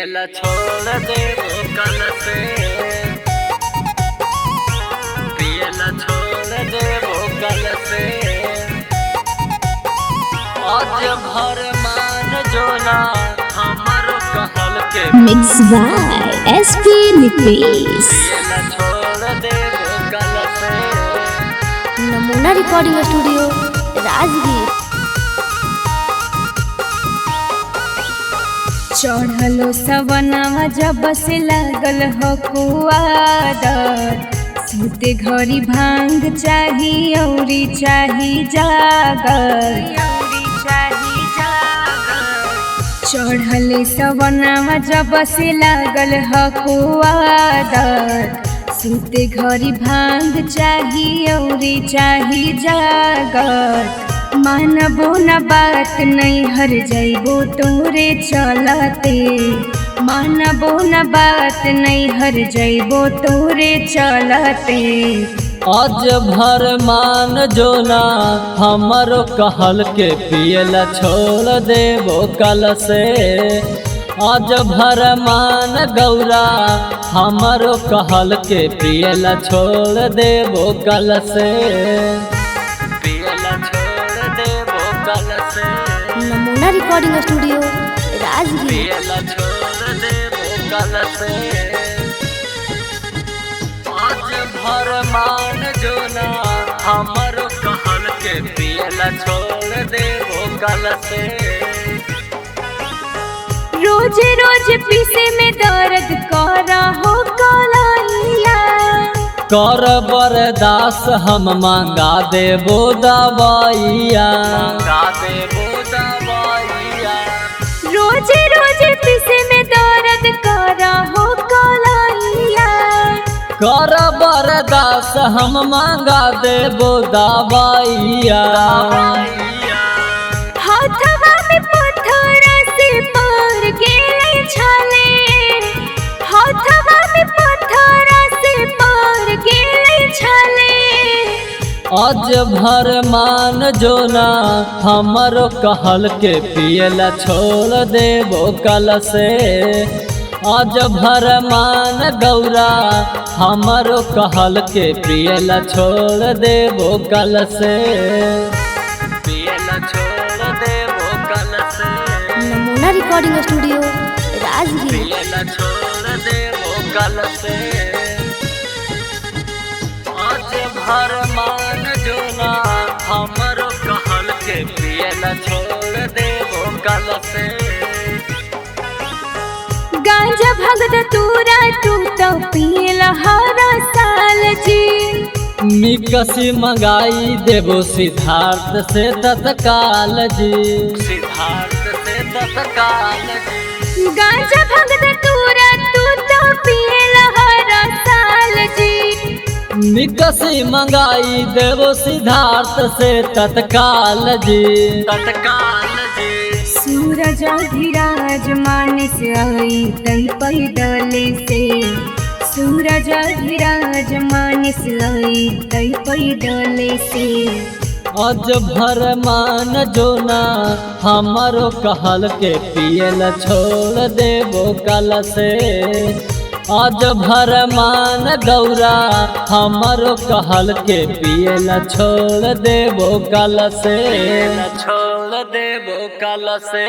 पियला छोड़ दे वो कल से, पियला छोड़ दे वो कल से। आज भर मान जो ना हमारो कहल के मिक्स बाय एसपी नीतीश। पियला छोड़ दे वो कल से। नमूना रिकॉर्डिंग स्टूडियो राजगीर। चढ़लो सवनावा जब से लागल हो कुआदत, सूते घड़ी भांग चाही औरी चाही जागर। चढ़ले सवनावा जब से लागल हो कुआदत, सूते घड़ी भांग चाही औरी चाही जागर। मानबो न बात नहीं हर जाइबो तोरे चलते, मानबो न बात नहीं हर जाइबो तोरे चलते। आज भर मान जो ना हमारो कहल के पियला छोड़ देबो कल से। आज भर मान गौरा हमारो कहल के पियला छोड़ देबो कल से, पियला छोड़ देबो कल से। नमूना रिकॉर्डिंग स्टूडियो राजगीर। पियला छोड़ देबो कल से। आज भर मान जो ना हमारो कहल के पियला छोड़ देबो कल से। रोज रोज पीसे में दर्द कर हो कलैया, कर बरदास हम मांगा देबो दवाइया, मांगा देबो दवाइया। रोज रोज पीसे में दर्द कर हो कलैया। कर बरदास हम मांगा देबो दवाइया। हाथवा में पत्थर से पार गेले छले, हाथवा में पत्थर से पार गेले छले। आज भर मान जो ना हमारो कहल के पियला छोड़ देबो कल से। आज भर मान गौरा हमारो कहल के पियला छोड़ देबो कल से, पियला छोड़ देबो कल से। नमूना रिकॉर्डिंग स्टूडियो राजगीर। पियला छोड़ देबो कल से। आज भर मान जो ना हमारो कहल के पियला छोड़ देबो कल से। गांजा भगत तूरा तू तो पियला हर साल जी। मिकसी मंगाई देबो सिद्धार्थ से तत्काल जी, सिद्धार्थ से तत्काल जी। गांजा भगत तूरा तू तो पियला हर साल जी। मिकसी मंगाई देबो सिद्धार्थ से तत्काल जी, तत्काल जी। सूरज अधिराज मानस आई तई पैदल से, सूरज अधिराज मानस आई तई पैदल से। आज भर मान जो ना हमारो कहल के पियला छोड़ देबो कल से। आज भर मान गौरा हमारो कहल के पियला छोड़ देबो कल से, छोड़ देबो कल से।